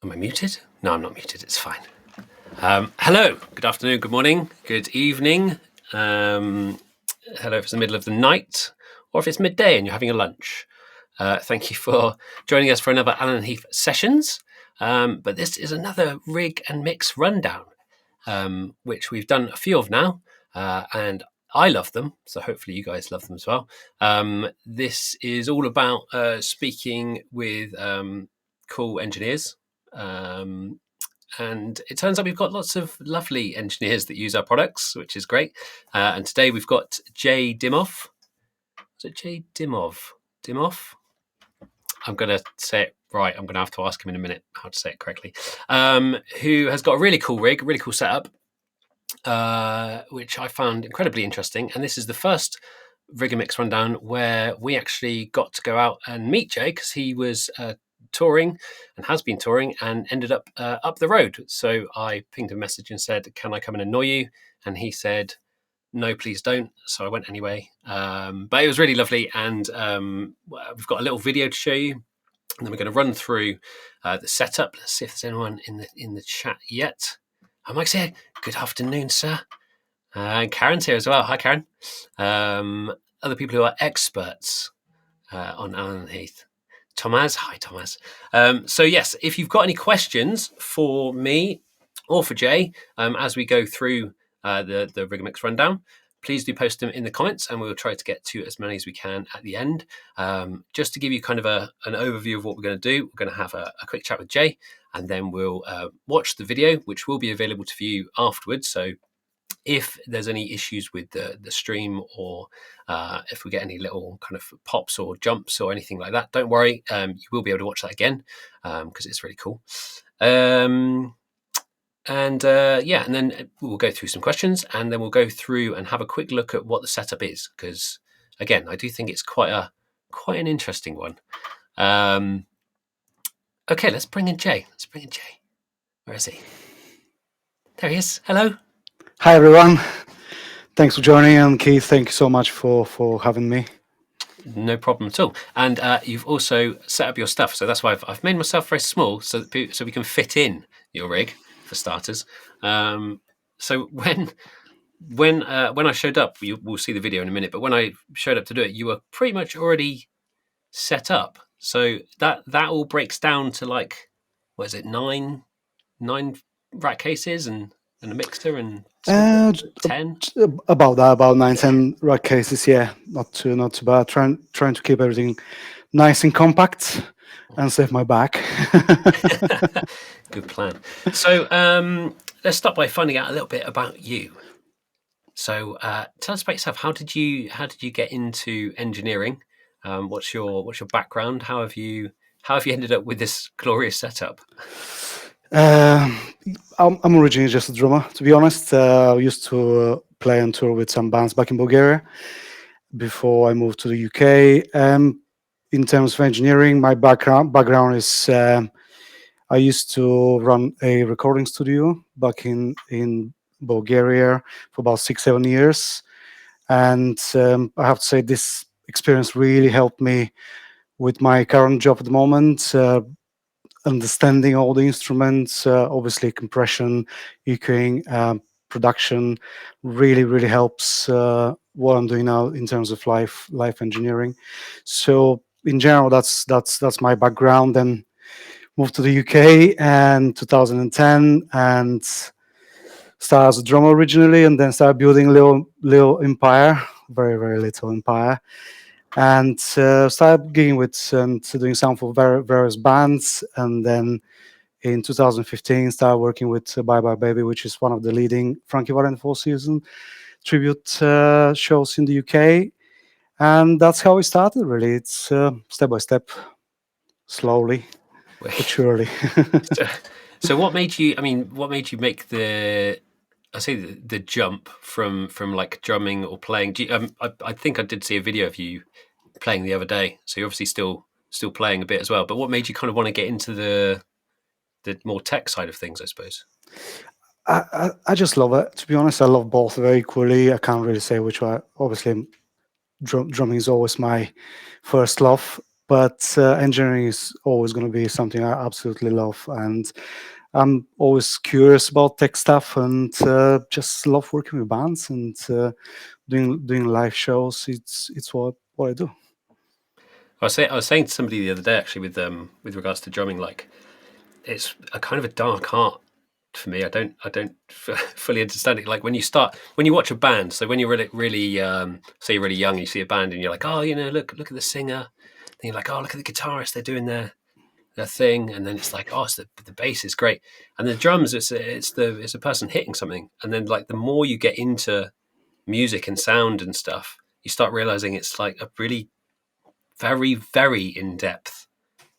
Am I muted? No, I'm not muted. It's fine. Hello. Good afternoon. Good morning. Good evening. Hello if it's the middle of the night or if it's midday and you're having a lunch. Thank you for joining us for another Alan and Heath sessions. But this is another rig and mix rundown, which we've done a few of now. And I love them, so hopefully you guys love them as well. This is all about speaking with cool engineers. And it turns out we've got lots of lovely engineers that use our products, which is great. And today we've got Jay Dimov. Is it Jay Dimov? Dimov? I'm going to say it right. I'm going to have to ask him in a minute how to say it correctly. Who has got a really cool rig, really cool setup, which I found incredibly interesting. And this is the first rig and mix rundown where we actually got to go out and meet Jay because he was touring and has been touring and ended up the road. So I pinged him a message and said, can I come and annoy you? And he said, no, please don't. So I went anyway. But it was really lovely. And we've got a little video to show you. And then we're going to run through the setup. Let's see if there's anyone in the chat yet. Mike's here. Good afternoon, sir. And Karen's here as well. Hi, Karen. Other people who are experts on Alan and Heath. Thomas. Hi, Thomas. So, yes, if you've got any questions for me or for Jay as we go through the Rig and Mix rundown, please do post them in the comments and we'll try to get to as many as we can at the end. Just to give you kind of an overview of what we're going to do, we're going to have a quick chat with Jay and then we'll watch the video, which will be available to view afterwards. So if there's any issues with the stream or if we get any little kind of pops or jumps or anything like that, don't worry. You will be able to watch that again because it's really cool. And then we'll go through some questions and then we'll go through and have a quick look at what the setup is because, again, I do think it's quite an interesting one. Okay, let's bring in Jay. Where is he? There he is. Hello. Hi, everyone. Thanks for joining. And Keith, thank you so much for having me. No problem at all. And you've also set up your stuff. So that's why I've made myself very small so we can fit in your rig, for starters. So when I showed up, we'll see the video in a minute, but when I showed up to do it, you were pretty much already set up. So that all breaks down to like, what is it, nine rack cases and a mixer and 10? About 9-10 rack cases, yeah. Not too bad. Trying to keep everything nice and compact and save my back. Good plan. So let's start by finding out a little bit about you. So tell us about yourself. How did you get into engineering? What's your background? How have you ended up with this glorious setup? I'm originally just a drummer, to be honest. I used to play and tour with some bands back in Bulgaria before I moved to the UK. In terms of engineering, my background is I used to run a recording studio back in Bulgaria for about 6-7 years. And I have to say this experience really helped me with my current job at the moment. Understanding all the instruments, obviously compression, EQing, production, really helps what I'm doing now in terms of live engineering. So in general, that's my background. Then moved to the UK in 2010 and started as a drummer originally, and then started building a little empire, very little empire. And started gigging with and doing sound for various bands. And then in 2015, started working with Bye Bye Baby, which is one of the leading Frankie Valli Four Seasons tribute shows in the UK. And that's how it started, really. It's step by step, slowly, but surely. So what made you make the jump from like drumming or playing? I think I did see a video of you playing the other day, so you're obviously still playing a bit as well, but what made you kind of want to get into the more tech side of things, I suppose? I just love it, to be honest. I love both very equally. I can't really say which one. Obviously drumming is always my first love, but engineering is always going to be something I absolutely love, and I'm always curious about tech stuff, and just love working with bands and doing live shows. It's what I do. I was saying to somebody the other day actually with regards to drumming, like it's a kind of a dark art for me. I don't fully understand it. Like when you watch a band. So when you're really say you're really young, you see a band and you're like, oh, look at the singer. Then you're like, oh, look at the guitarist. They're doing their thing, and then it's like, oh, the bass is great, and the drums, it's a person hitting something, and then like the more you get into music and sound and stuff, you start realizing it's like a really very very in depth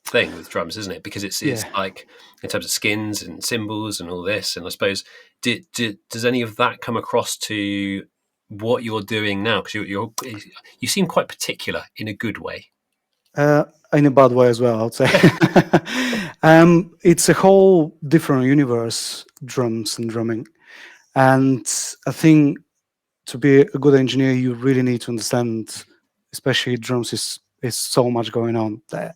thing with drums, isn't it? Because it's Yeah. like in terms of skins and cymbals and all this. And I suppose does any of that come across to what you're doing now? Because you seem quite particular in a good way. Uh, in a bad way as well, I would say. It's a whole different universe, drums and drumming. And I think to be a good engineer, you really need to understand, especially drums, is so much going on there.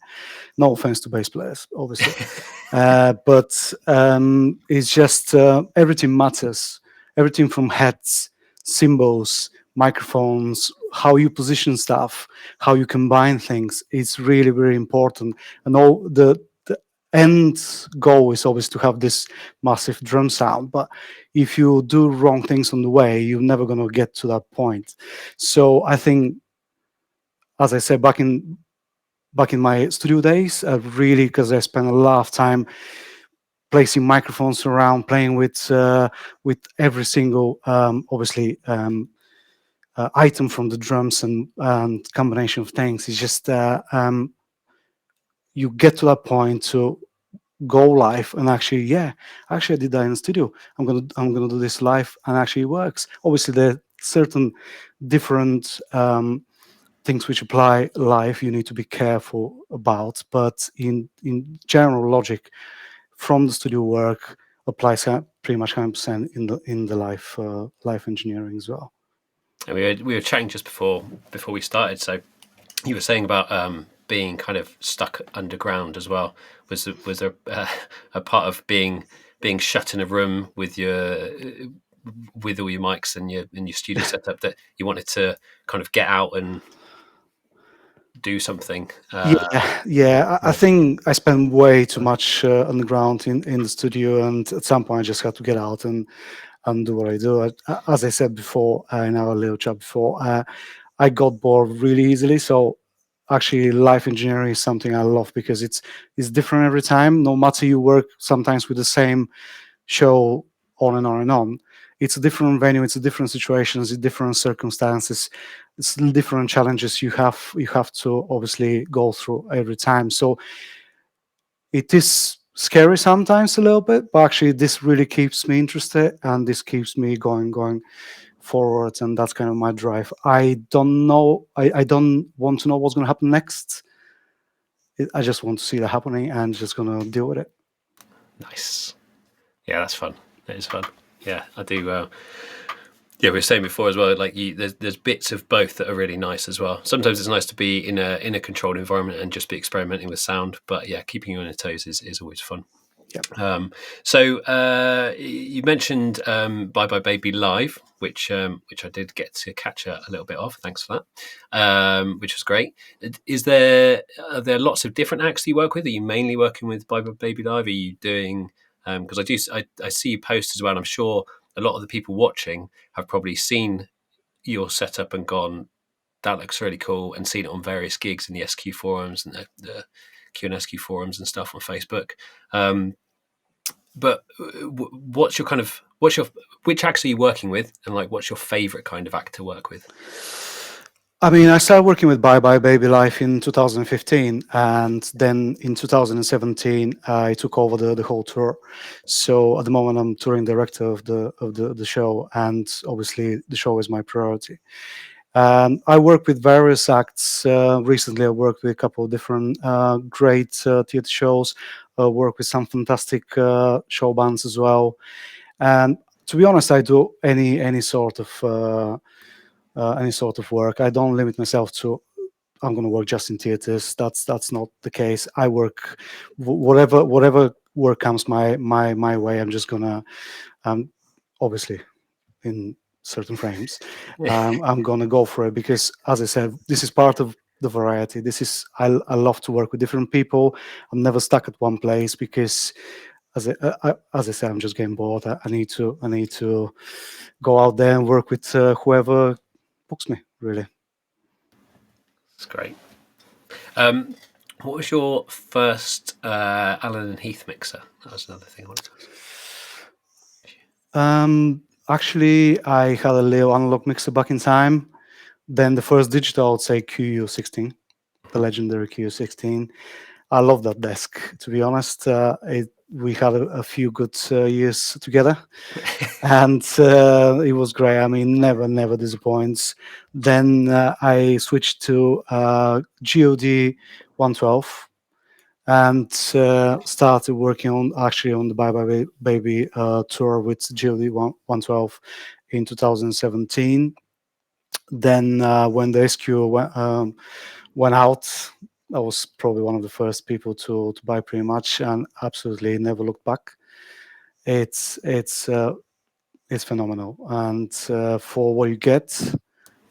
No offense to bass players, obviously, but it's just everything matters. Everything from heads, cymbals, microphones, how you position stuff, how you combine things. It's really very important. And all the end goal is always to have this massive drum sound. But if you do wrong things on the way, you're never going to get to that point. So I think, as I said, back in my studio days, really, because I spent a lot of time placing microphones around, playing with every single obviously item from the drums and combination of things. It's just you get to that point to go live and actually, yeah, actually I did that in the studio. I'm gonna do this live, and actually it works. Obviously, there are certain different things which apply live you need to be careful about, but in general logic from the studio work applies pretty much 100% in the live engineering as well. And we were chatting just before we started. So you were saying about being kind of stuck underground as well. Was there a part of being shut in a room with all your mics and your studio setup that you wanted to kind of get out and do something? Yeah, I think I spent way too much on the ground in the studio, and at some point I just had to get out and do what I do. As I said before in our little chat before, I got bored really easily. So actually, life engineering is something I love because it's different every time. No matter you work sometimes with the same show on and on and on. It's a different venue, it's a different situations, it's different circumstances, it's different challenges you have to obviously go through every time. So it is scary sometimes a little bit, but actually this really keeps me interested and this keeps me going forward, and that's kind of my drive. I don't know, I don't want to know what's going to happen next. I just want to see that happening and just going to deal with it. Nice. Yeah, that's fun. It is fun. Yeah, I do. Yeah, we were saying before as well. Like, there's bits of both that are really nice as well. Sometimes it's nice to be in a controlled environment and just be experimenting with sound. But yeah, keeping you on your toes is always fun. Yep. So you mentioned "Bye Bye Baby" live, which I did get to catch a little bit of. Thanks for that, which was great. Are there lots of different acts you work with? Are you mainly working with "Bye Bye Baby" live? Are you doing because I see you post as well. And I'm sure a lot of the people watching have probably seen your setup and gone, that looks really cool, and seen it on various gigs in the SQ forums and the Q and SQ forums and stuff on Facebook. But which acts are you working with, and like what's your favorite kind of act to work with? I mean, I started working with Bye Bye Baby Life in 2015, and then in 2017 I took over the whole tour. So at the moment I'm touring director of the show, and obviously the show is my priority. I work with various acts. Recently, I worked with a couple of different great theatre shows. Work with some fantastic show bands as well. And to be honest, I do any sort of work. I don't limit myself to I'm going to work just in theaters. That's not the case. I work whatever work comes my way. I'm just gonna obviously in certain frames. I'm gonna go for it because, as I said, this is part of the variety. This is I love to work with different people. I'm never stuck at one place because, as I said, I'm just getting bored. I need to go out there and work with whoever books me. Really. That's great. What was your first Allen and Heath mixer? That was another thing I wanted to ask. Actually, I had a little analog mixer back in time. Then the first digital, I'd say QU16, the legendary QU16. I love that desk, to be honest. We had a few good years together, and it was great. I mean, never disappoints. Then I switched to GOD 112 and started working on the Bye Bye Baby tour with GOD 112 in 2017. Then when the SQ went out, I was probably one of the first people to buy pretty much, and absolutely never looked back. It's phenomenal, and for what you get,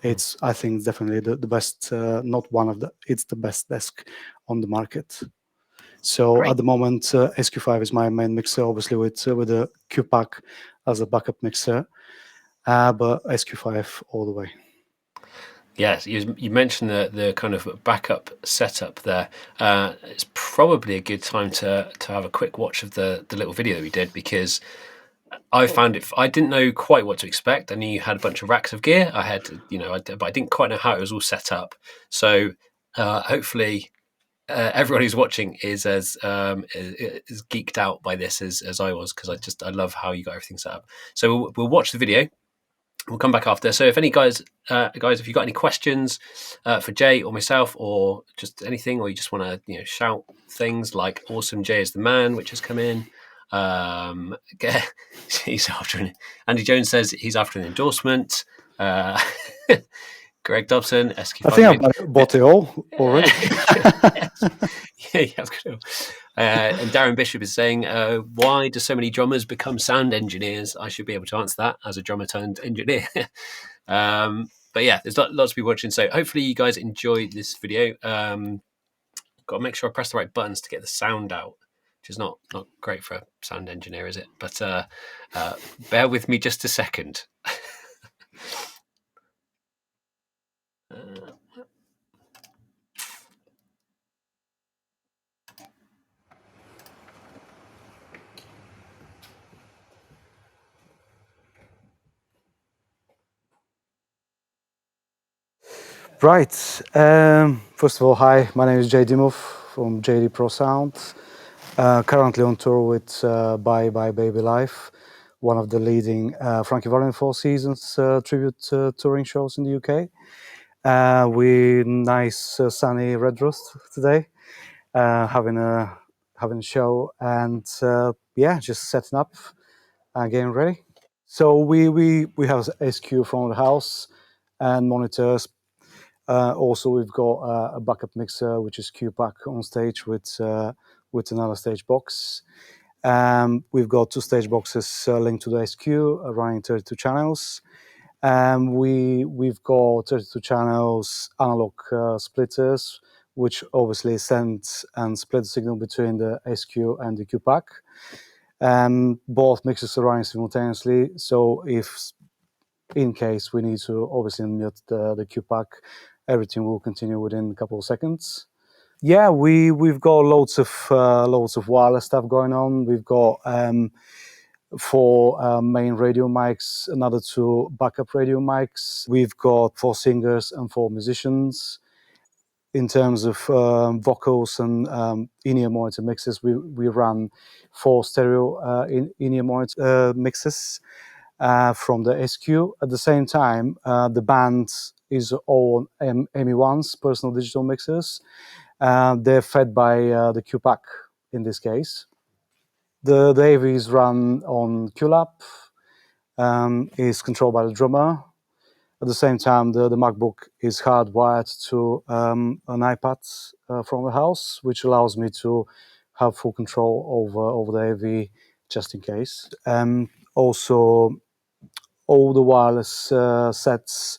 it's I think definitely the best. Not one of the. It's the best desk on the market. So Great. at the moment, SQ5 is my main mixer, obviously with a QPAC as a backup mixer, but SQ5 all the way. Yes, you mentioned the kind of backup setup there. It's probably a good time to have a quick watch of the little video that we did, because I found it. I didn't know quite what to expect. I knew you had a bunch of racks of gear. I had, but I didn't quite know how it was all set up. So hopefully, everyone who's watching is geeked out by this as I was, because I love how you got everything set up. So we'll watch the video. We'll come back after. So if any guys, if you got any questions for Jay or myself, or just anything, or you just want to shout things like "Awesome Jay is the man," which has come in. He's after Andy Jones says he's after an endorsement. Greg Dobson, I SQ5 think mix. I bought it all already. Yeah, that's cool. And Darren Bishop is saying, why do so many drummers become sound engineers? I should be able to answer that as a drummer turned engineer. But yeah, there's lots of people watching. So hopefully you guys enjoy this video. Got to make sure I press the right buttons to get the sound out, which is not great for a sound engineer, is it? But bear with me just a second. Right. First of all, hi. My name is Jay Dimov from JD Pro Sound. Currently on tour with Bye Bye Baby Life, one of the leading Frankie Valli Four Seasons tribute touring shows in the UK. We nice sunny Redruth today, having a show, and yeah, just setting up, getting ready. So we have SQ from the house and monitors. Also, we've got a backup mixer, which is QPAC on stage with another stage box. We've got two stage boxes linked to the SQ, running 32 channels. We've got 32 channels analog splitters, which obviously send and split the signal between the SQ and the QPAC. Both mixers are running simultaneously, so if in case we need to obviously unmute the QPAC, everything will continue within a couple of seconds. Yeah, we've got loads of wireless stuff going on. We've got four main radio mics, another two backup radio mics. We've got four singers and four musicians. In terms of vocals and in-ear monitor mixes, we run four stereo in-ear monitor mixes from the SQ. At the same time, the band is all ME1's personal digital mixers. They're fed by the QPAC in this case. The AV is run on QLab, is controlled by the drummer. At the same time, the MacBook is hardwired to an iPad from the house, which allows me to have full control over the AV just in case. Also, all the wireless sets,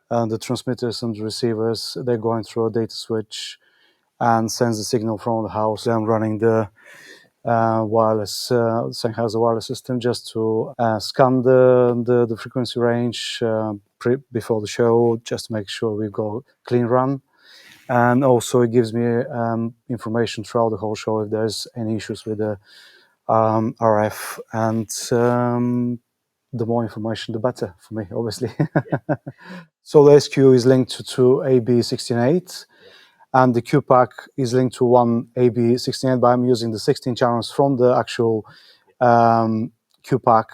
the transmitters and the receivers, they're going through a data switch and sends the signal from the house. I'm running the wireless, Sennheiser wireless system just to scan the frequency range before the show, just to make sure we've got clean run. And also it gives me information throughout the whole show if there's any issues with the RF. And the more information, the better for me, obviously. So the SQ is linked to AB168, and the QPAC is linked to one AB168, but I'm using the 16 channels from the actual QPAC,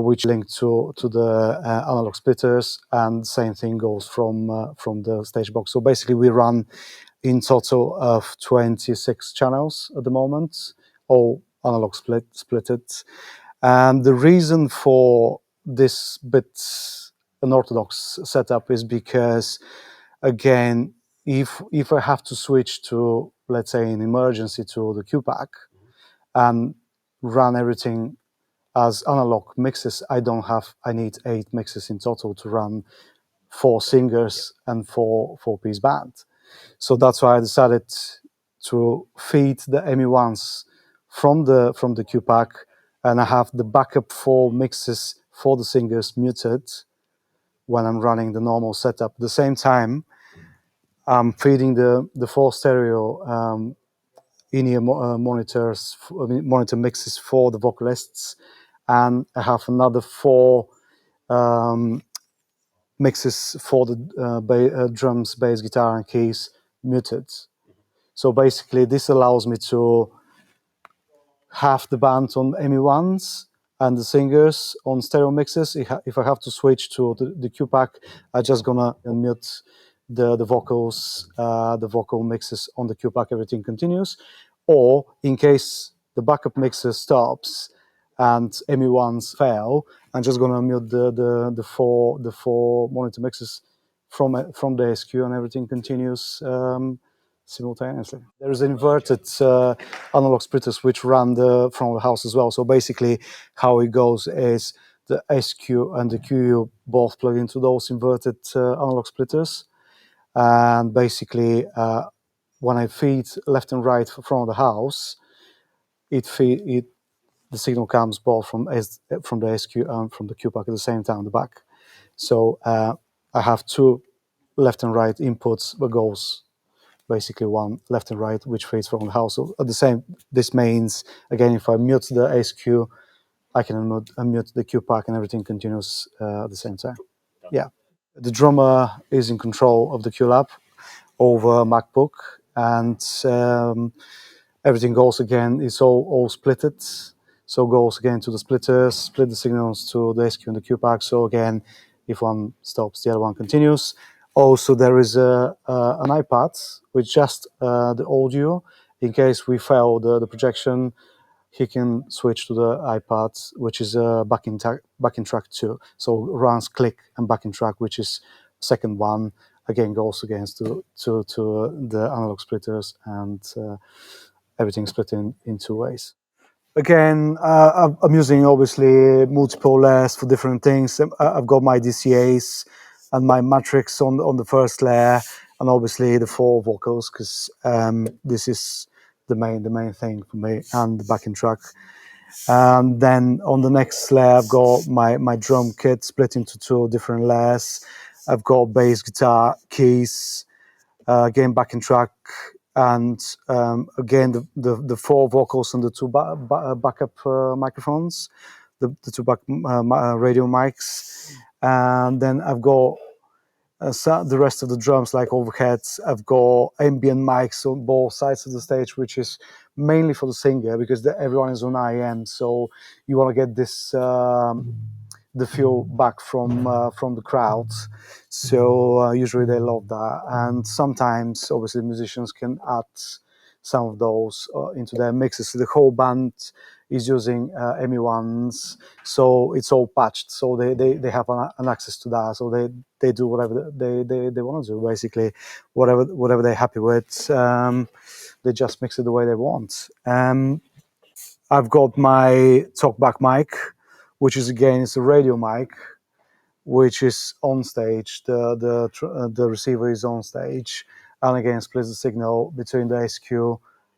which linked to the analog splitters, and same thing goes from the stage box. So basically, we run in total of 26 channels at the moment, all analog splitted. And the reason for this bit unorthodox setup is because, again, if I have to switch to, let's say, an emergency to the QPAC and run everything as analog mixes, I need 8 mixes in total to run 4 singers and 4-piece band. So that's why I decided to feed the ME1s from the QPAC, and I have the backup 4 mixes for the singers muted when I'm running the normal setup. At the same time, I'm feeding the 4 stereo in-ear monitor mixes for the vocalists, and I have another 4 mixes for the drums, bass, guitar, and keys muted. So basically, this allows me to have the band on ME1s and the singers on stereo mixes. If I have to switch to the QPAC, I'm just gonna mute the vocals, the vocal mixes on the QPAC, everything continues. Or in case the backup mixer stops and ME1s fail, I'm just gonna mute the four monitor mixes from the SQ, and everything continues simultaneously. There is inverted analog splitters which run from the house as well. So basically, how it goes is the SQ and the QU both plug into those inverted analog splitters, and basically, when I feed left and right from the house, the signal comes both from the SQ and from the QPAC at the same time, the back. So I have 2 left and right inputs that goes basically one left and right, which feeds from the house. So at the same, this means, again, if I mute the SQ, I can unmute the QPAC, and everything continues at the same time. Yeah. The drummer is in control of the QLab over MacBook, and everything goes again, it's all splitted. So goes again to the splitters, split the signals to the SQ and the QPAC. So again, if one stops, the other one continues. Also, there is an iPad with just the audio. In case we fail the projection, he can switch to the iPad, which is a backing track 2. So runs click and backing track, which is second one. Again, goes against to the analog splitters, and everything split in 2 ways. Again, I'm using obviously multiple layers for different things. I've got my DCAs and my matrix on the first layer, and obviously the 4 vocals, because this is the main thing for me, and the backing track. Then on the next layer, I've got my drum kit split into 2 different layers. I've got bass, guitar, keys, again backing track, and again the 4 vocals and the 2 backup microphones, the 2 radio mics, and then I've got the rest of the drums like overheads. I've got ambient mics on both sides of the stage, which is mainly for the singer, because everyone is on IM, so you want to get this the feel back from the crowd. So usually they love that, and sometimes obviously musicians can add some of those into their mixes. So the whole band is using ME1s, so it's all patched. So they have an access to that. So they do whatever they want to do, basically, whatever they're happy with. They just mix it the way they want. I've got my talkback mic, which is again it's a radio mic, which is on stage. The receiver is on stage, and again splits the signal between the SQ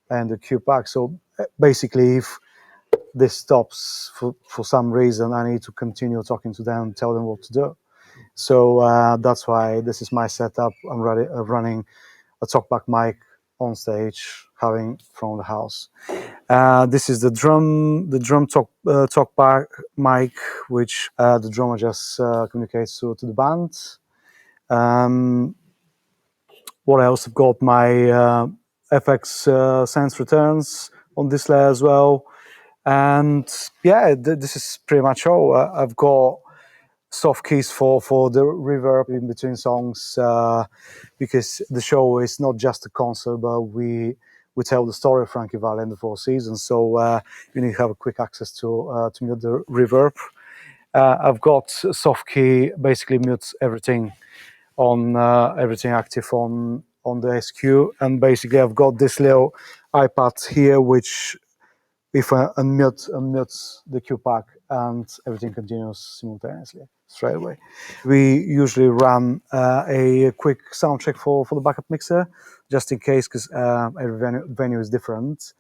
and the Q pack. So basically, if this stops for some reason, I need to continue talking to them, tell them what to do. So that's why this is my setup. I'm running a talkback mic on stage, having from the house. This is the drum talkback mic, which the drummer just communicates to the band. Um, what else? I've got my FX sense returns on this layer as well, and yeah, this is pretty much all. I've got soft keys for the reverb in between songs, because the show is not just a concert, but we tell the story of Frankie Valli and the Four Seasons. So you need to have a quick access to mute the reverb. I've got soft key, basically mutes everything on everything active on the SQ, and basically I've got this little iPad here, which if I unmute the Q pack and everything continues simultaneously straight away. We usually run a quick sound check for the backup mixer, just in case, because every venue is different.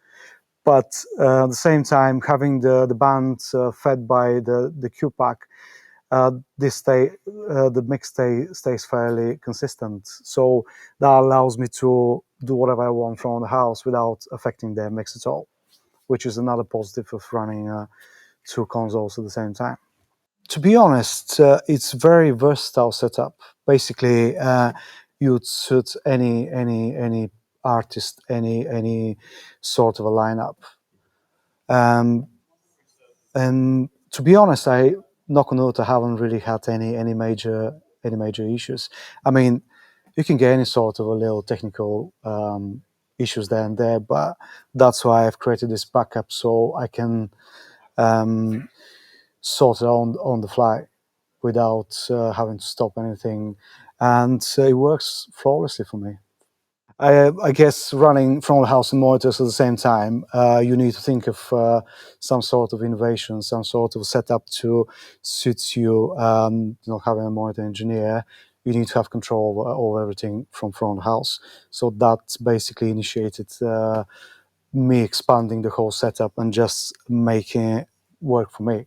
But at the same time, having the band fed by the Q pack, the mix stays fairly consistent. So that allows me to do whatever I want from the house without affecting the mix at all, which is another positive of running two consoles at the same time. To be honest, it's very versatile setup. Basically, you'd suit any artist, any sort of a lineup. Um, and to be honest, I knock on wood, I haven't really had any major issues. I mean, you can get any sort of a little technical issues there and there, but that's why I've created this backup so I can sort it on the fly without having to stop anything, and it works flawlessly for me. I guess running front of the house and monitors at the same time, you need to think of some sort of innovation, some sort of setup to suit you. Not having a monitor engineer, you need to have control over everything from front of the house. So that basically initiated me expanding the whole setup and just making it work for me.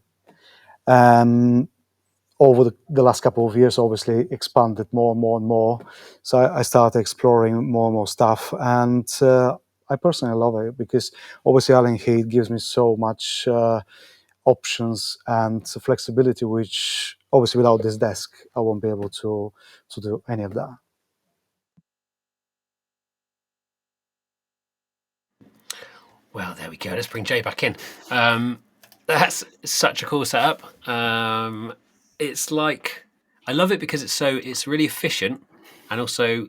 Over the last couple of years, obviously expanded more and more and more. So I started exploring more and more stuff, and I personally love it because obviously Allen Heath gives me so much options and flexibility, which obviously without this desk I won't be able to do any of that. Well, there we go. Let's bring Jay back in. That's such a cool setup. It's like I love it because it's really efficient, and also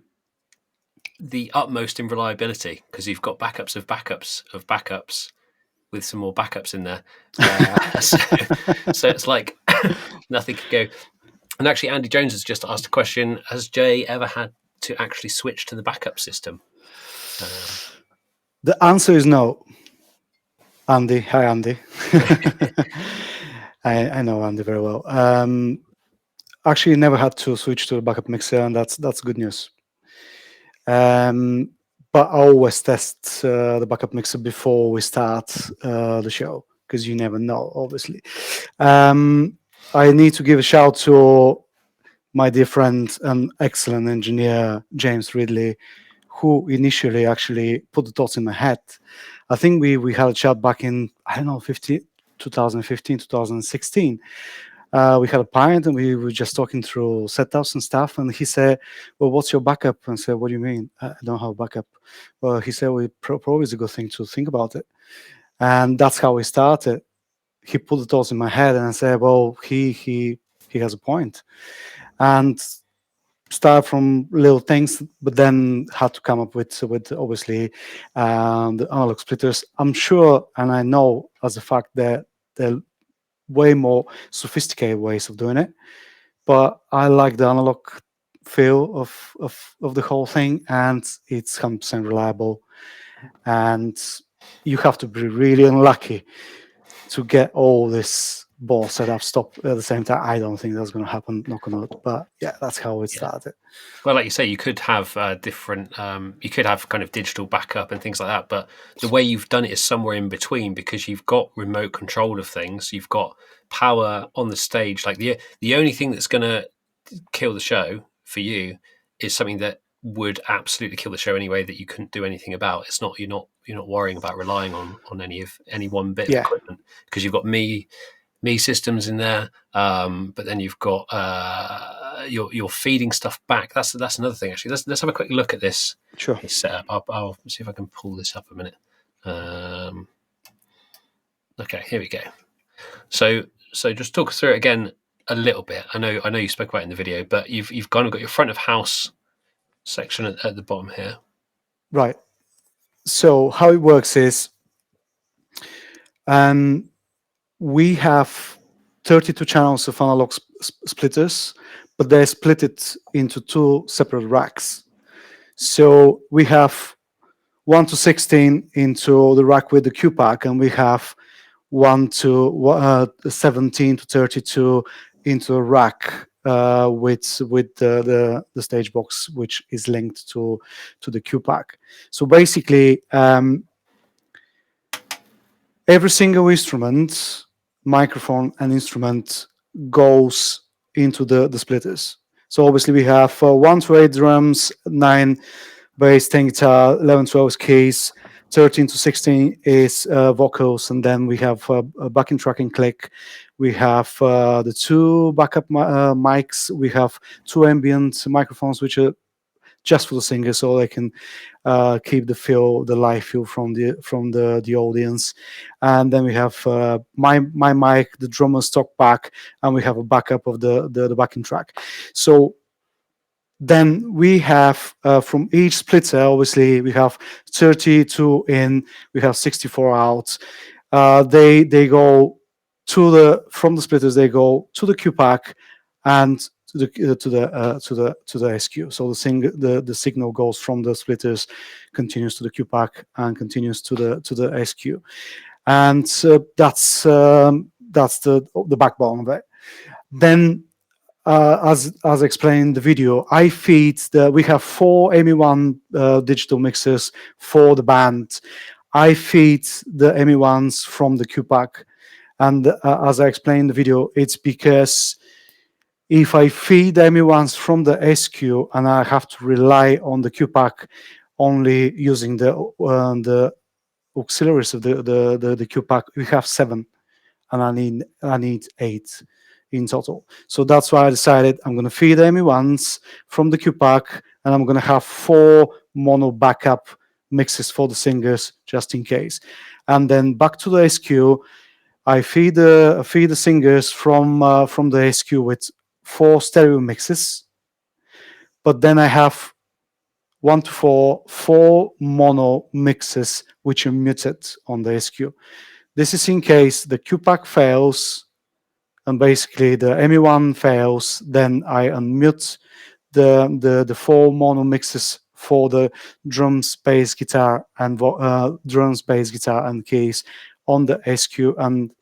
the utmost in reliability because you've got backups of backups of backups with some more backups in there. So it's like nothing could go. And actually, Andy Jones has just asked a question: has Jay ever had to actually switch to the backup system? The answer is no. Andy, hi Andy. I know Andy very well. Actually, never had to switch to a backup mixer, and that's good news. But I always test the backup mixer before we start the show because you never know, obviously. I need to give a shout to my dear friend and excellent engineer, James Ridley, who initially actually put the thoughts in my head. I think we had a chat back in, I don't know, 2015, 2016. We had a pint and we were just talking through setups and stuff. And he said, well, what's your backup? And I said, what do you mean? I don't have a backup. Well, he said, well, probably is a good thing to think about it. And that's how we started. He put the thoughts in my head and I said, well, he has a point. And start from little things, but then had to come up with obviously the analog splitters. I'm sure, and I know as a fact that there are way more sophisticated ways of doing it, but I like the analog feel of the whole thing, and it's 100% reliable. And you have to be really unlucky to get all this ball set up stop at the same time. I don't think that's going to happen, knock on wood. But yeah, that's how it Yeah. started. Well, like you say, you could have different. You could have kind of digital backup and things like that, but the way you've done it is somewhere in between because you've got remote control of things. You've got power on the stage. Like the only thing that's going to kill the show for you is something that would absolutely kill the show anyway that you couldn't do anything about. It's not you're not worrying about relying on any one bit of Yeah, equipment because you've got me systems in there, but then you've got you're feeding stuff back. That's another thing actually. Let's have a quick look at sure. this setup. I'll see if I can pull this up a minute. Um, okay, here we go. So just talk us through it again a little bit. I know you spoke about it in the video, but you've kind of got your front of house section at the bottom here. Right. So how it works is um, we have 32 channels of analog splitters, but they're split it into two separate racks. So we have 1 to 16 into the rack with the Q pack, and we have 1 to 17 to 32 into a rack with the stage box, which is linked to the Q pack. So basically, every single instrument, microphone and instrument, goes into the splitters. So obviously we have 1 to 8 drums, 9 bass, 10 guitar, 11 to 12 keys, 13 to 16 is vocals, and then we have a backing track and click. We have the two backup mics. We have two ambient microphones, which are just for the singer, so they can keep the live feel from the audience. And then we have my mic, the drummer's talk back, and we have a backup of the backing track. So then we have from each splitter, obviously we have 32 in, we have 64 out. They go from the splitters, they go to the Q pack and to the SQ. So the signal goes from the splitters, continues to the Q pack, and continues to the SQ. And that's the backbone of it. Then as explained in the video, we have 4 ME1 digital mixers for the band. I feed the ME1s from the Q pack, and as I explained in the video, it's because if I feed the ME1s from the SQ and I have to rely on the Q pack only using the auxiliaries of the Q pack, we have 7, and I need 8 in total. So that's why I decided I'm going to feed ME1s from the Q pack, and I'm going to have 4 mono backup mixes for the singers just in case. And then back to the SQ, I feed the singers from the SQ with 4 stereo mixes, but then I have 1 to 4 mono mixes which are muted on the SQ. This is in case the Q pack fails and basically the ME1 fails, then I unmute the 4 mono mixes for the drums, bass, guitar, and drums, bass, guitar, and keys on the SQ, and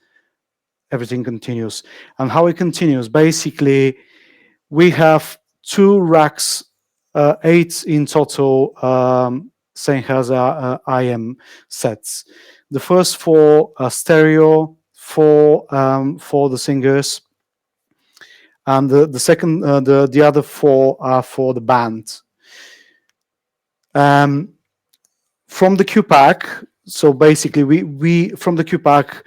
everything continues. And how it continues, basically, we have 2 racks, 8 in total, Sennheiser IM sets. The first 4 are stereo for the singers, and the second, the other 4 are for the band. From the Q pack, so basically we from the Q pack,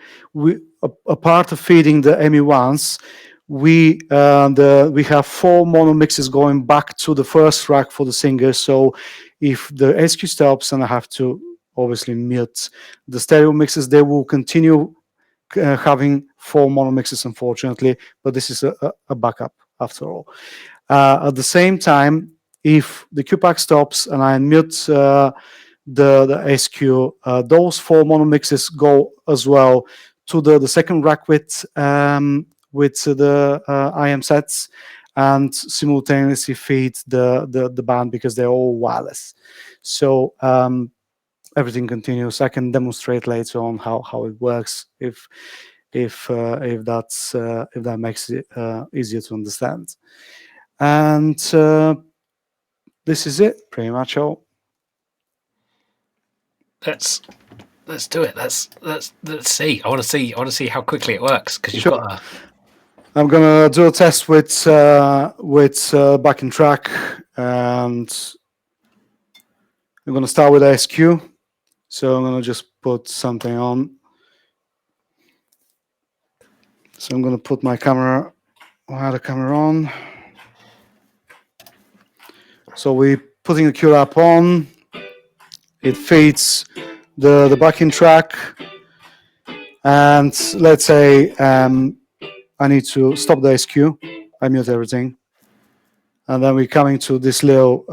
a part of feeding the ME1s, we have 4 mono mixes going back to the first rack for the singer. So if the SQ stops and I have to obviously mute the stereo mixes, they will continue having 4 mono mixes, unfortunately, but this is a backup after all. At the same time, if the QPAC stops and I unmute the SQ, those four mono mixes go as well to the second rack with the IM sets and simultaneously feed the band because they're all wireless. So everything continues. I can demonstrate later on how it works if that makes it easier to understand. And this is it, pretty much all. Let's do it. Let's see. I want to see how quickly it works, because you've Sure. got a. I'm gonna do a test with backing track, and I'm gonna start with SQ. So I'm gonna just put something on. So I'm gonna put my camera. I had a camera on. So we're putting the QRAP on. It feeds the backing track, and let's say I need to stop the SQ. I mute everything, and then we're coming to this little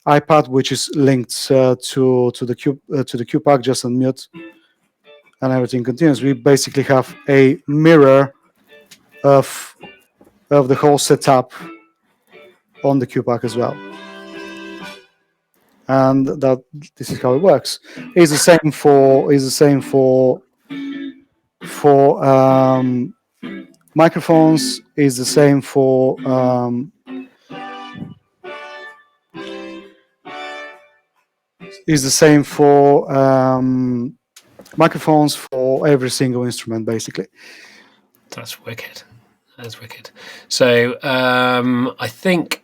iPad, which is linked to the QPAC. Just unmute, and everything continues. We basically have a mirror of the whole setup on the QPAC as well, and that this is how it works. It's the same for microphones. Is the same for microphones for every single instrument, basically. That's wicked. That's wicked. So I think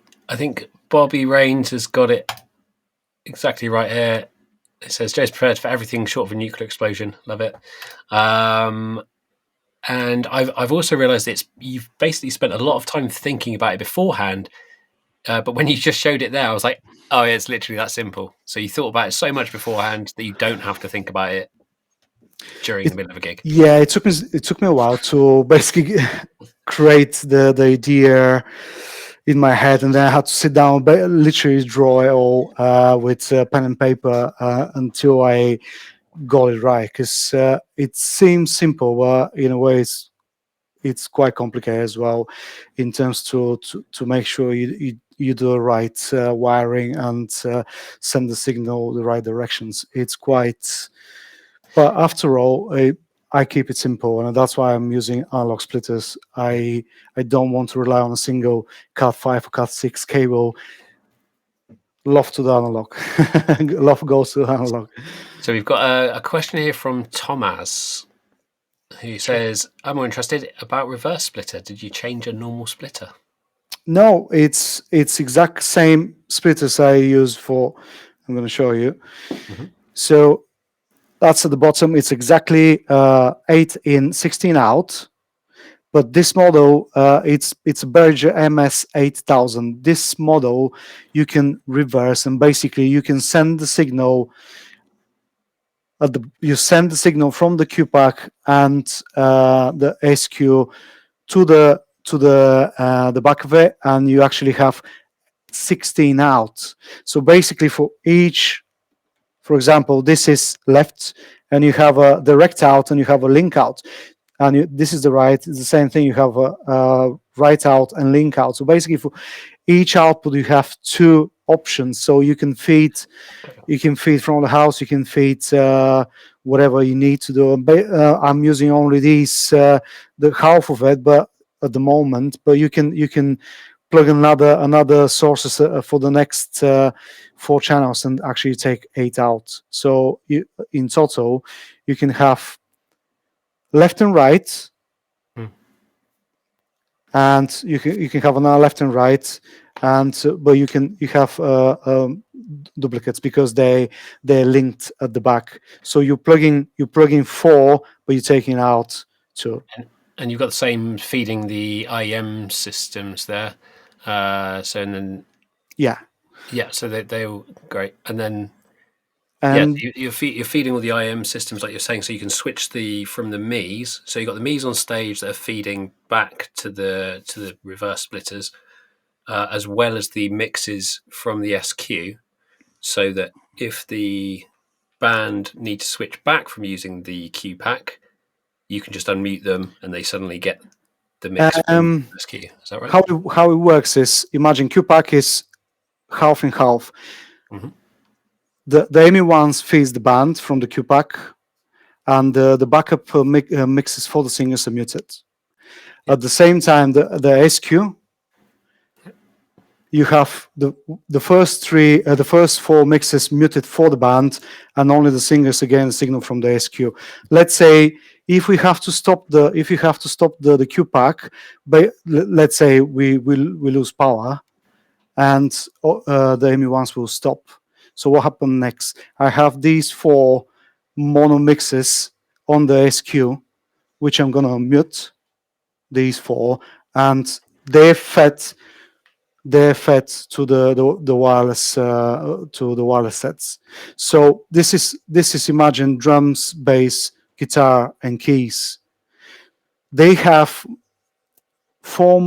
Bobby Rains has got it exactly right here. It says Joe's prepared for everything short of a nuclear explosion. Love it. And I've also realised you've basically spent a lot of time thinking about it beforehand. But when you just showed it there, I was like, oh, yeah, it's literally that simple. So you thought about it so much beforehand that you don't have to think about it during the middle of a gig. Yeah, it took me a while to basically create the idea in my head, and then I had to sit down, literally draw it all with pen and paper until I got it right. Because it seems simple, but in a way, it's quite complicated as well, in terms to make sure you do the right wiring and send the signal the right directions. It's quite, but after all, I keep it simple, and that's why I'm using analog splitters. I don't want to rely on a single Cat5 or Cat6 cable. Love to the analog. Love goes to analog. So we've got a question here from Thomas, who says, I'm more interested about reverse splitter. Did you change a normal splitter? No, it's exact same splitters I use for. I'm going to show you. Mm-hmm. So that's at the bottom. It's exactly 8 in, 16 out. But this model, it's a Berger MS 8000. This model you can reverse, and basically you can send the signal. You send the signal from the QPAC and the SQ to the back of it, and you actually have 16 out. So basically, for example, this is left, and you have a direct out, and you have a link out, and this is the right. It's the same thing. You have a right out and link out. So basically, for each output, you have two options. So you can feed from the house. You can feed whatever you need to do. I'm using only the half of it, but at the moment, but you can plug another sources for the next 4 channels and actually take 8 out. So in total, you can have left and right, and you can have another left and right, and but you have duplicates because they're linked at the back. So you're plugging 4, but you're taking out 2. And you've got the same feeding the IEM systems there. So and then yeah, so they all great. And then Yeah, And you're feeding all the IM systems like you're saying, so you can switch the from the Mi's. So you've got the Mi's on stage that are feeding back to the reverse splitters, as well as the mixes from the SQ, so that if the band need to switch back from using the Q pack, you can just unmute them and they suddenly get the mix from um, SQ. Is that right? how it works is, imagine QPAC is half and half. Mm-hmm. The Amy ones feeds the band from the QPAC, and the backup mixes for the singers are muted. Yeah. At the same time, the SQ, you have the first three, the first four mixes muted for the band, and only the singers again signal from the SQ. Let's say if we have to stop the Q pack, but let's say we lose power, and the Amy ones will stop. So what happened next? I have these four mono mixes on the SQ, which I'm gonna mute these four, and they're fed to the wireless sets. So this is imagine drums, bass, guitar, and keys. They have four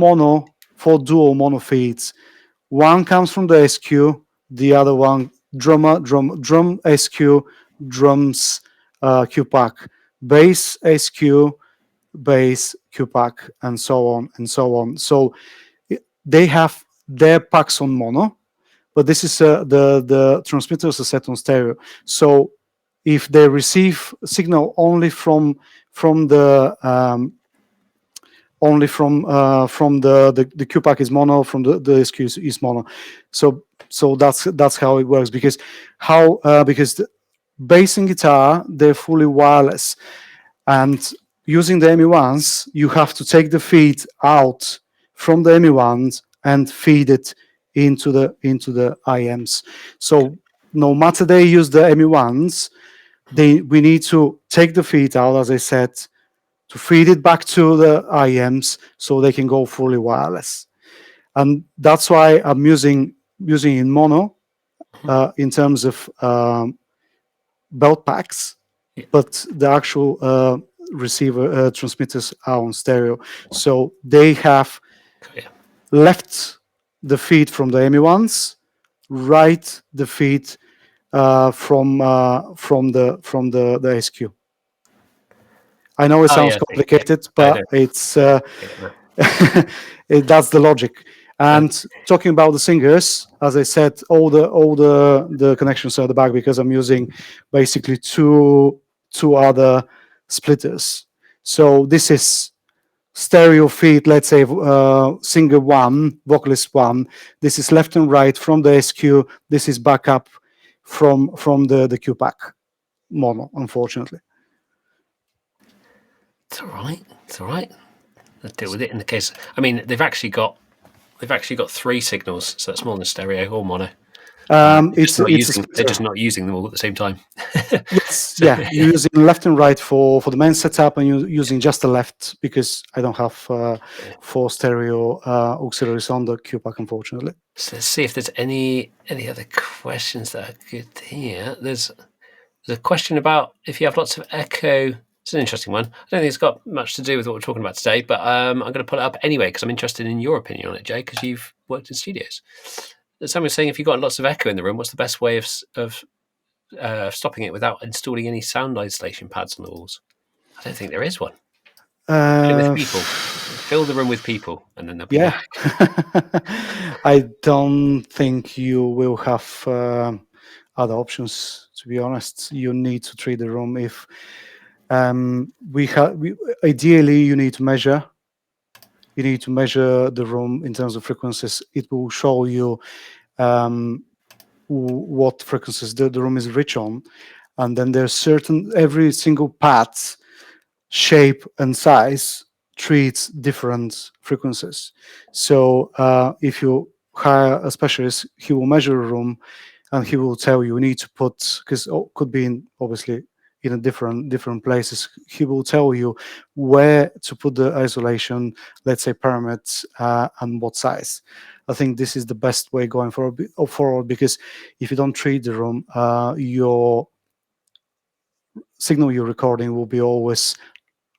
dual mono feeds. One comes from the SQ, the other one drum SQ, drums Q pack, bass SQ, bass Q pack, and so on and so on. So they have their packs on mono, but this is the transmitters are set on stereo. So if they receive signal from the from the Q pack is mono, from the SQ is mono. So that's how it works, because because the bass and guitar, they're fully wireless, and using the ME1s, you have to take the feed out from the ME1s and feed it into the IMs. So no matter they use the ME1s, we need to take the feed out, as I said, to feed it back to the IMs so they can go fully wireless. And that's why I'm using in mono in terms of belt packs, Yeah. but the actual receiver transmitters are on stereo. So they have Yeah. left the feed from the ME1s, right the feed from the SQ. I know it Oh sounds yeah. Yeah. complicated, I know. but it's Get it now. that's the logic. And And talking about the singers, as I said, all the connections are at the back, because I'm using basically two other splitters. So this is stereo feed. Let's say singer one, vocalist one. This is left and right from the SQ. This is backup from the Q pack mono. Unfortunately. it's all right. It's all right. Let's deal with it in the case. I mean, they've actually got three signals, so that's more than stereo or mono. It's a They're splitter. just not using them all at the same time. Yes, So yeah. You're using left and right for the main setup, and you're using just the left, because I don't have four stereo auxiliaries on the QPAC, unfortunately. so let's see if there's any other questions that are good here. There's a question about if you have lots of echo. It's an interesting one. I don't think it's got much to do with what we're talking about today, but I'm going to put it up anyway because I'm interested in your opinion on it, Jay, because you've worked in studios. Someone's saying if you've got lots of echo in the room, what's the best way of stopping it without installing any sound isolation pads on the walls? I don't think there is one. Fill it with Uh, people. Fill the room with people, and then there'll be no yeah, I don't think you will have other options. To be honest, you need to treat the room. If ideally, you need to measure. You need to measure the room in terms of frequencies. It will show you what frequencies the room is rich on, and then there's certain, every single path shape and size treats different frequencies. So if you hire a specialist, he will measure a room and he will tell you need to put, because could be in obviously in a different places. He will tell you where to put the isolation, let's say pyramids, and what size. I think this is the best way going forward, because if you don't treat the room, your signal you're recording will be always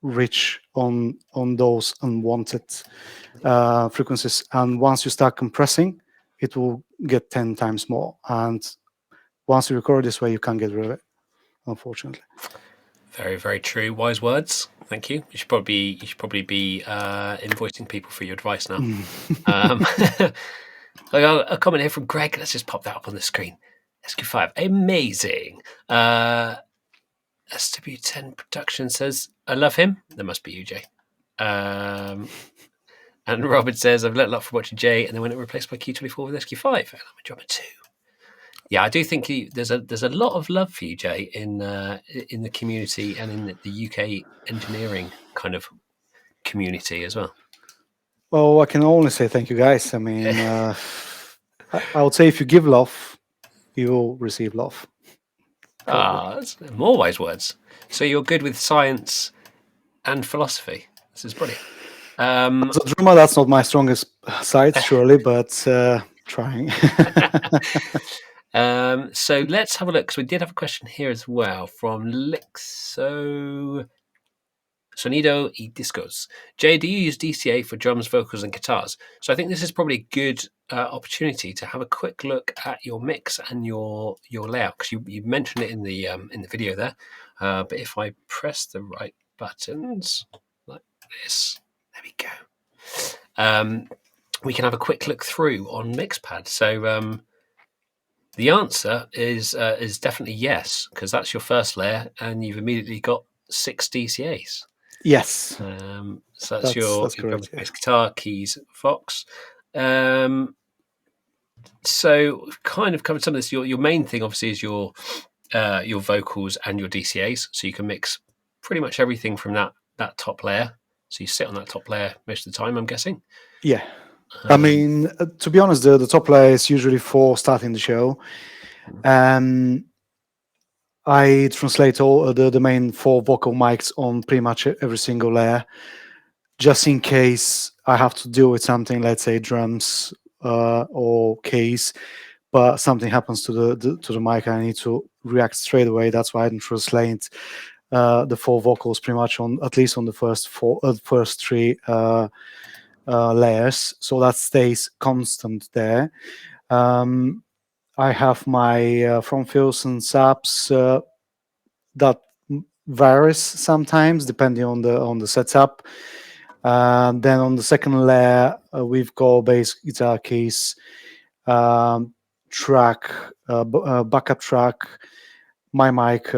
rich on those unwanted frequencies, and once you start compressing, it will get 10 times more, and once you record this way, you can't get rid of it, unfortunately. Very, very true. Wise words. Thank you. You should probably be invoicing people for your advice now. I got a comment here from Greg. Let's just pop that up on the screen. SQ5, amazing. SW10 Production says, I love him. That must be you, Jay. And Robert says, I've learned a lot from watching Jay, and then when it replaced by Q24 with SQ5, and I'm a drummer too. Yeah, I do think there's a lot of love for you, Jay, in the community and in the UK engineering kind of community as well. Well, I can only say thank you, guys. I mean, I would say if you give love, you will receive love. Probably. That's more wise words. So you're good with science and philosophy. This is brilliant. As a drummer, that's not my strongest side, surely, but trying. So let's have a look. So we did have a question here as well from Lixo Sonido y Discos. Jay, do you use DCA for drums, vocals, and guitars? So I think this is probably a good opportunity to have a quick look at your mix and your layout, because you mentioned it in the video there. But if I press the right buttons like this, there we go. We can have a quick look through on Mixpad. So the answer is definitely yes, because that's your first layer, and you've immediately got 6 DCAs. Yes. So that's your correct, bass guitar, keys, Vox. So we've kind of covered some of this. Your main thing, obviously, is your vocals and your DCAs. So you can mix pretty much everything from that top layer. So you sit on that top layer most of the time, I'm guessing. Yeah. I mean, to be honest, the top layer is usually for starting the show. I translate all the main 4 vocal mics on pretty much every single layer, just in case I have to deal with something, let's say drums or keys, but something happens to the mic, and I need to react straight away. That's why I didn't translate the 4 vocals pretty much on at least on the first 3 layers, so that stays constant there. I have my front fills and subs that varies sometimes depending on the setup. Then on the second layer, we've got bass guitar keys, track, backup track, my mic,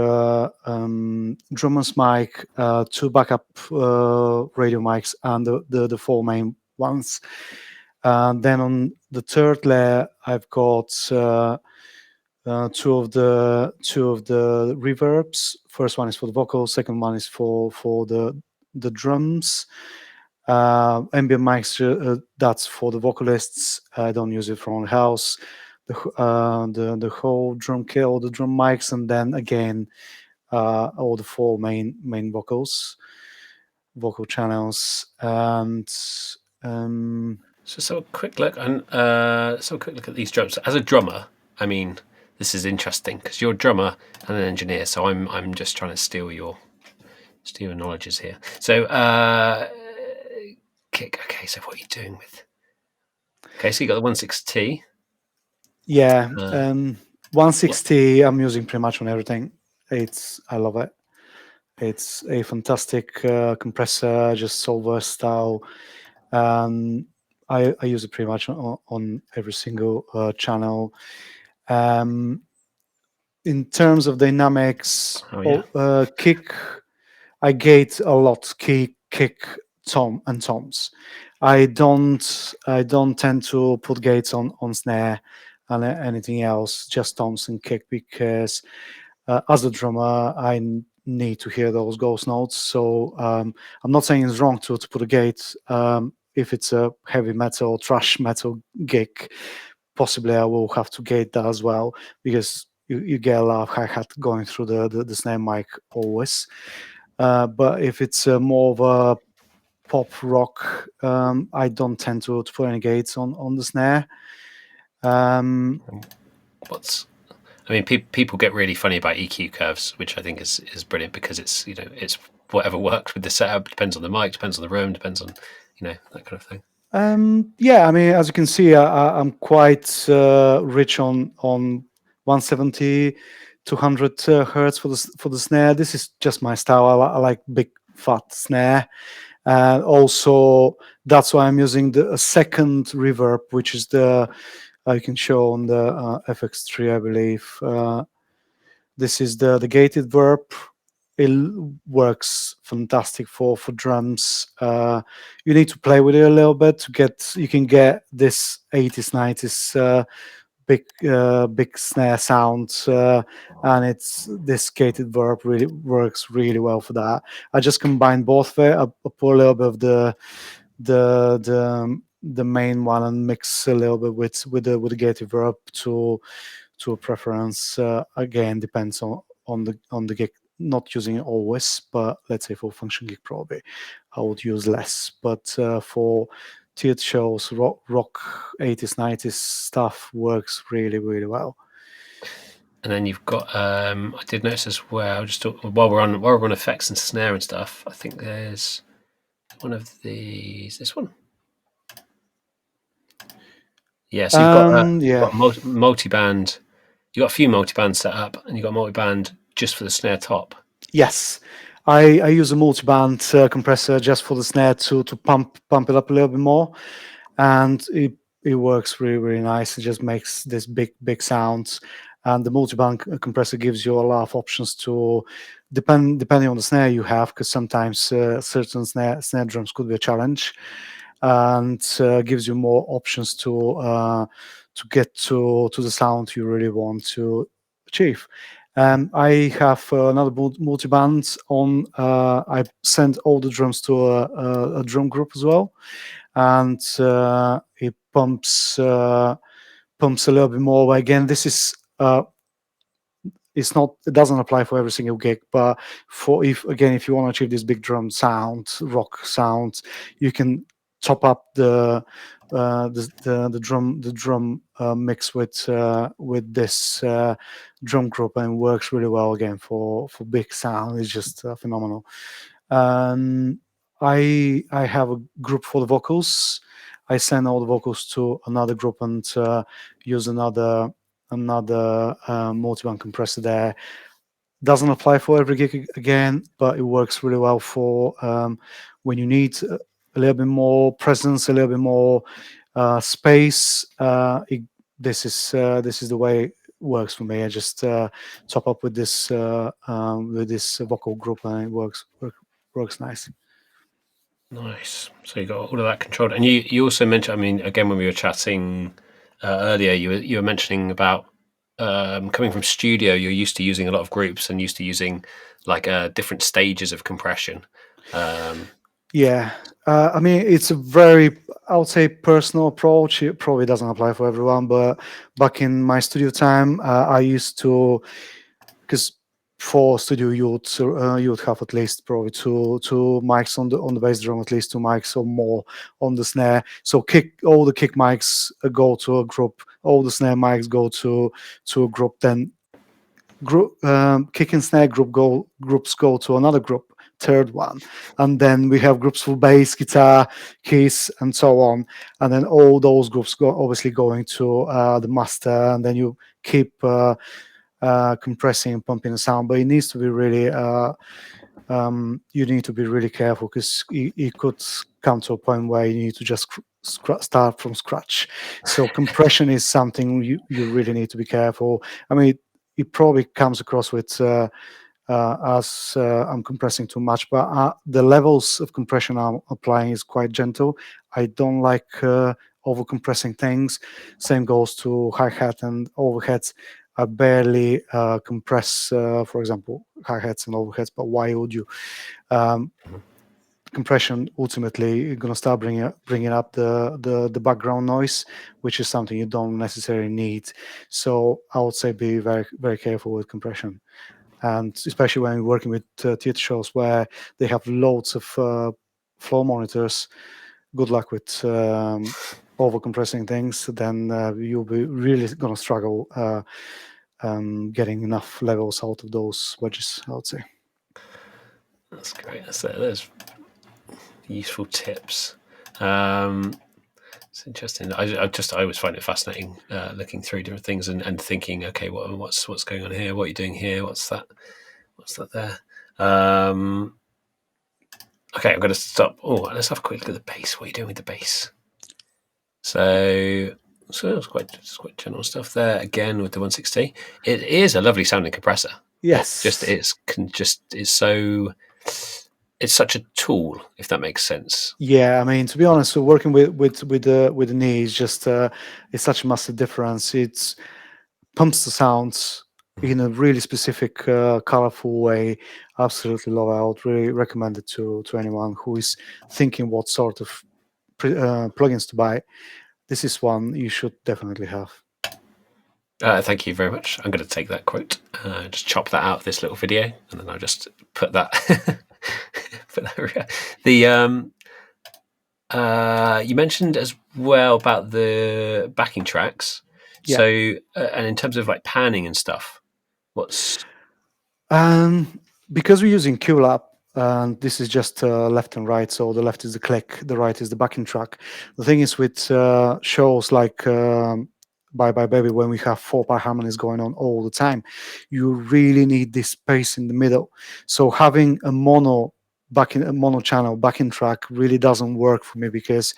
drummer's mic, 2 backup radio mics, and the 4 main ones. Then on the third layer, I've got 2 of the reverbs. First one is for the vocals. Second one is for the drums. Ambient mics, that's for the vocalists. I don't use it for the house. The whole drum kit, all the drum mics, and then again all the 4 main vocal channels. And so a quick look at these drums. As a drummer, I mean, this is interesting because you're a drummer and an engineer. So I'm just trying to steal your knowledges here. So kick. Okay, so what are you doing with? Okay, so you got the 16T. Yeah, 160 I'm using pretty much on everything. I love it. It's a fantastic compressor, just so versatile. I use it pretty much on every single channel. In terms of dynamics, kick, I gate a lot. Kick, tom, and toms. I don't tend to put gates on snare and anything else. Just toms and kick, because as a drummer, I need to hear those ghost notes. So I'm not saying it's wrong to put a gate. If it's a heavy metal, thrash metal gig, possibly I will have to gate that as well, because you get a lot of hi-hat going through the snare mic always. But if it's more of a pop rock, I don't tend to put any gates on the snare. Um, What's I mean, people get really funny about EQ curves, which I think is brilliant because it's it's whatever works with the setup. Depends on the mic, depends on the room, depends on that kind of thing. yeah, I mean, as you can see, I'm quite rich on 170, 200 hertz for the snare. This is just my style. I like big fat snare, and also that's why I'm using the a second reverb, which is the I can show on the FX3, I believe. This is the gated verb. It works fantastic for drums. You need to play with it a little bit to get. You can get this 80s 90s big snare sound, and it's this gated verb really works really well for that. I just combine both of it. I put a little bit of the main one and mix a little bit with the gated verb to a preference. Again, depends on the gig. Not using it always, but let's say for function gig probably I would use less. But for theatre shows, rock 80s 90s stuff works really well. And then you've got I did notice as well. Just while we're on effects and snare and stuff, I think there's one of these. This one. Yeah, so you've Yeah. got multi-band. You've got a few multi-bands set up, and you've got multi-band just for the snare top. Yes, I use a multi-band compressor just for the snare to pump it up a little bit more, and it works really nice. It just makes this big sounds, and the multi-band compressor gives you a lot of options to depending on the snare you have, because sometimes certain snare drums could be a challenge, and gives you more options to get to the sound you really want to achieve. I have another multi-band on. I send all the drums to a drum group as well, and it pumps a little bit more. But again, this is it doesn't apply for every single gig, but for if you want to achieve this big drum sound, rock sound, you can top up the drum mix with this drum group, and it works really well again for big sound. It's just phenomenal. um, I have a group for the vocals. I send all the vocals to another group and use another multi-band compressor there. Doesn't apply for every gig again, but it works really well for when you need a little bit more presence, a little bit more space. This is the way it works for me. I just top up with this vocal group, and it works nice. Nice. So you got all of that controlled, and you also mentioned. I mean, again, when we were chatting earlier, you were mentioning about coming from studio. You're used to using a lot of groups and used to using like different stages of compression. Um, Yeah, I mean, it's a very, I would say, personal approach. It probably doesn't apply for everyone, but back in my studio time, I used to, because for studio you would have at least probably two mics on the bass drum, at least two mics or more on the snare. So all the kick mics go to a group, all the snare mics go to a group. Then kick and snare groups go to another group, third one, and then we have groups for bass, guitar, keys, and so on. And then all those groups go obviously going to the master, and then you keep compressing and pumping the sound. But it needs to be really you need to be really careful, because it could come to a point where you need to just start from scratch. So compression is something you really need to be careful. I mean, it probably comes across with as I'm compressing too much, but the levels of compression I'm applying is quite gentle. I don't like over compressing things. Same goes to hi-hat and overheads. I barely compress, for example, hi-hats and overheads, but why would you? Um, compression ultimately going to start bringing up the background noise, which is something you don't necessarily need. So I would say be very very careful with compression, and especially when you're working with theater shows where they have loads of floor monitors. Good luck with over compressing things. Then you'll be really going to struggle getting enough levels out of those wedges, I would say. That's great. There's useful tips. It's interesting. I always find it fascinating looking through different things and thinking, okay, what's going on here? What are you doing here? What's that? What's that there? Okay, I'm going to stop. Oh, let's have a quick look at the bass. What are you doing with the bass? So it's quite general stuff there. Again with the 160, it is a lovely sounding compressor. Yes. It's such a tool, if that makes sense. Yeah, I mean, to be honest, so working with the knee is just it's such a massive difference. It's pumps the sounds in a really specific, colorful way. Absolutely love it. I would really recommend it to anyone who is thinking what sort of plugins to buy. This is one you should definitely have. Thank you very much. I'm going to take that quote, just chop that out of this little video, and then I'll just put that. put that the you mentioned as well about the backing tracks. Yeah. So, and in terms of like panning and stuff, what's Because we're using QLab, and this is just left and right. So the left is the click, the right is the backing track. The thing is with shows like Bye Bye Baby, when we have 4-part harmonies going on all the time, you really need this space in the middle. So having a mono channel backing track really doesn't work for me because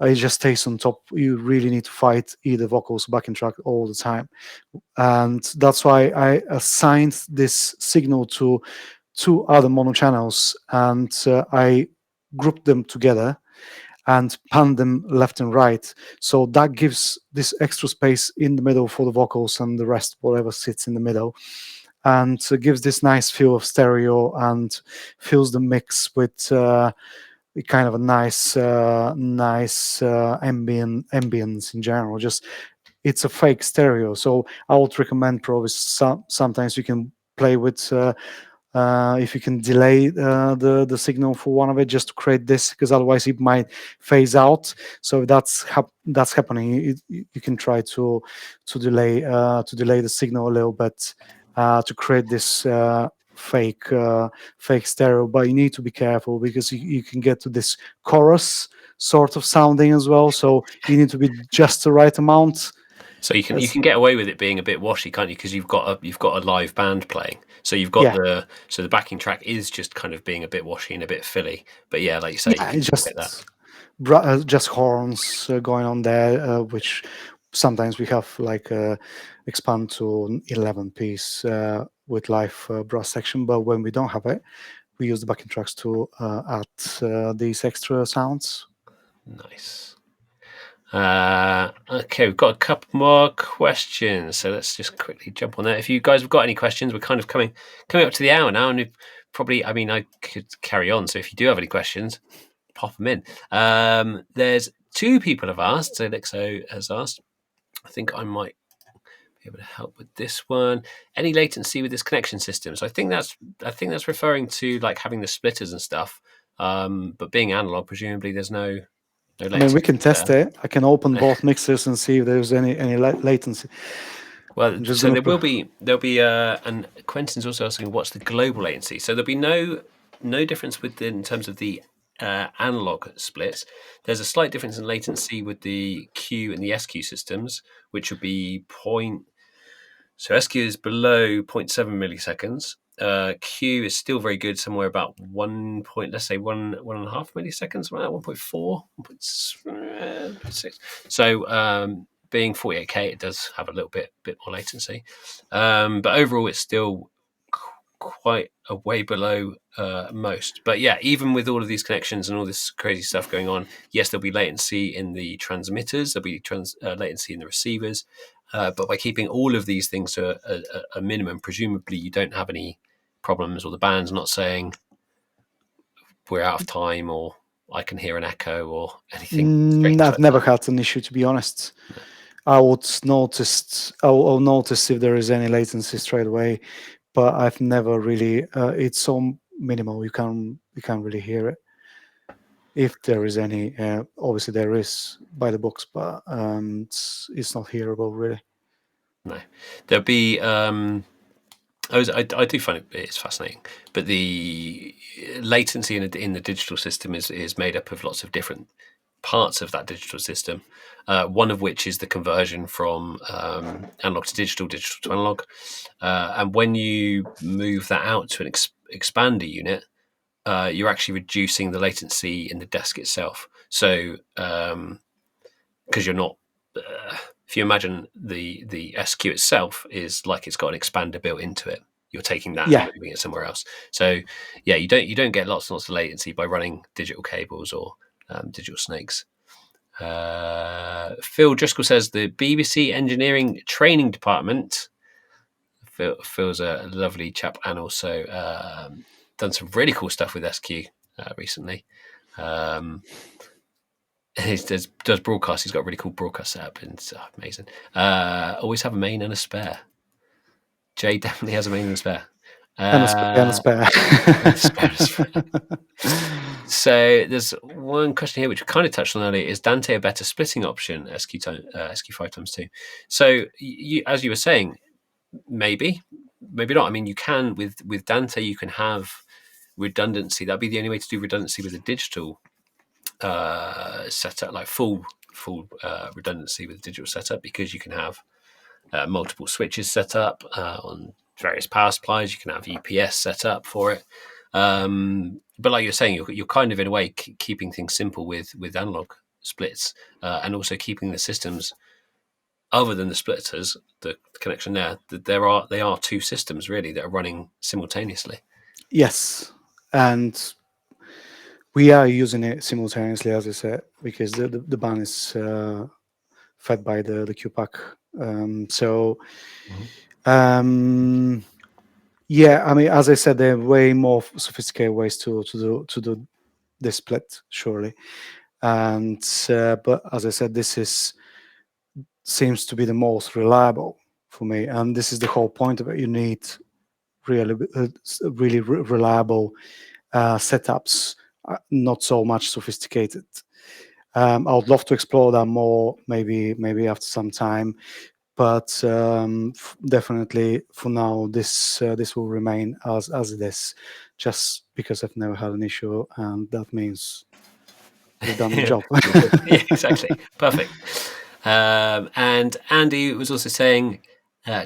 it just stays on top. You really need to fight either vocals or backing track all the time, and that's why I assigned this signal to two other mono channels, and I grouped them together and pan them left and right. So that gives this extra space in the middle for the vocals and the rest, whatever sits in the middle, and gives this nice feel of stereo and fills the mix with kind of a nice ambience in general. Just it's a fake stereo, so I would recommend probably sometimes you can play with if you can delay the signal for one of it just to create this, because otherwise it might phase out. So if that's happening, you can try to delay the signal a little bit to create this fake stereo. But you need to be careful because you can get to this chorus sort of sounding as well, so you need to be just the right amount. so you As, can get away with it being a bit washy, can't you? Because you've got a live band playing, so you've got yeah, the backing track is just kind of being a bit washy and a bit filly. But yeah, like you say, you yeah, can it's still get that. just horns going on there, which sometimes we have like expand to 11 piece with live brass section, but when we don't have it, we use the backing tracks to add these extra sounds. Nice. Okay, we've got a couple more questions, so let's just quickly jump on that. If you guys have got any questions, we're kind of coming up to the hour now, and we've probably, I mean, I could carry on. So if you do have any questions, pop them in. There's two people have asked. So Lixo has asked. I think I might be able to help with this one. Any latency with this connection system? So I think that's referring to like having the splitters and stuff. But being analog, presumably there's no I mean, we latency can test there. it. I can open both mixers and see if there's any latency. Well, I'm just so gonna there'll be and Quentin's also asking what's the global latency. So there'll be no difference in terms of the analog splits. There's a slight difference in latency with the Q and the SQ systems, which would be point. So SQ is below zero point 0.7 milliseconds. Q is still very good, somewhere about 1 point, let's say 1.5 milliseconds, around 1.4, 1.6. So being 48K, it does have a little bit more latency. But overall, it's still quite a way below most. But yeah, even with all of these connections and all this crazy stuff going on, yes, there'll be latency in the transmitters, there'll be latency in the receivers. But by keeping all of these things to a minimum, presumably you don't have any problems, or the band's not saying we're out of time, or I can hear an echo, or anything strange I've like never that? had an issue, to be honest. No. I'll notice if there is any latency straight away, but I've never really. It's so minimal, you can't really hear it. If there is any, obviously there is by the books, but it's not hearable really. No, there'll be. I do find it's fascinating, but the latency in the digital system is made up of lots of different parts of that digital system. One of which is the conversion from analog to digital, digital to analog, and when you move that out to an expander unit, you're actually reducing the latency in the desk itself. So because you're not if you imagine the SQ itself is like it's got an expander built into it, you're taking that and Yeah. moving it somewhere else. So yeah, you don't get lots and lots of latency by running digital cables or digital snakes. Phil Driscoll says the BBC Engineering Training Department. Phil's a lovely chap and also done some really cool stuff with SQ recently. He does broadcast. He's got a really cool broadcast setup, and it's amazing. Always have a main and a spare. Jay definitely has a main and a spare. And a spare, and a spare. And a spare. So there's one question here which we kind of touched on earlier: is Dante a better splitting option? SQ 5x2. So as you were saying, maybe not. I mean, you can with Dante, you can have redundancy. That'd be the only way to do redundancy with a digital setup, like full redundancy with digital setup, because you can have multiple switches set up on various power supplies. You can have UPS set up for it. But like you're saying, you're kind of in a way keeping things simple with analog splits, and also keeping the systems other than the splitters, the connection there. They are two systems really that are running simultaneously. Yes, and we are using it simultaneously, as I said, because the ban is fed by the QPAC. So yeah, I mean, as I said, there are way more sophisticated ways to do this split, surely. And but as I said, this seems to be the most reliable for me, and this is the whole point of it. You need really reliable setups, not so much sophisticated. I would love to explore that more, maybe after some time, but definitely for now, this will remain as it is, just because I've never had an issue, and that means we've done the job. Yeah, exactly. Perfect. And Andy was also saying,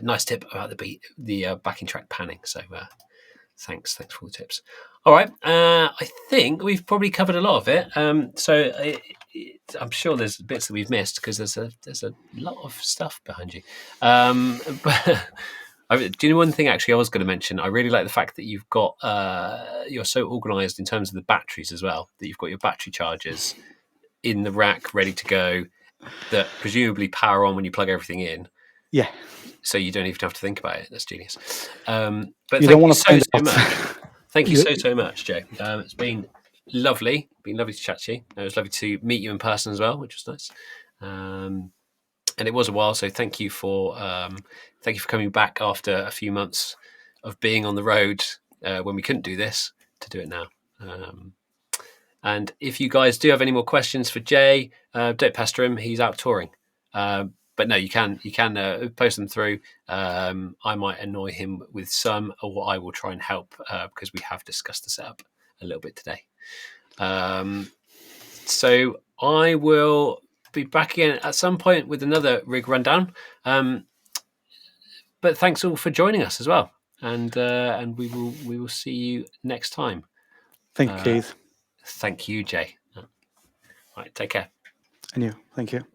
nice tip about the backing track panning. So thanks for all the tips. All right, I think we've probably covered a lot of it. I'm sure there's bits that we've missed because there's a lot of stuff behind you. But do you know one thing actually I was going to mention? I really like the fact that you've got you're so organised in terms of the batteries as well. That you've got your battery chargers in the rack ready to go, that presumably power on when you plug everything in. Yeah. So you don't even have to think about it. That's genius. But You thank don't you want to so find out. much. Thank you so much, Joe. It's been lovely. Been lovely to chat to you. It was lovely to meet you in person as well, which was nice. And it was a while, so thank you for coming back after a few months of being on the road when we couldn't do this to do it now. And if you guys do have any more questions for Jay, don't pester him. He's out touring. But no, you can post them through. I might annoy him with some, or I will try and help because we have discussed the setup a little bit today. So I will be back again at some point with another rig rundown. But thanks all for joining us as well, and we will see you next time. Thank you, Keith. Thank you, Jay. All right, take care. And you. Thank you.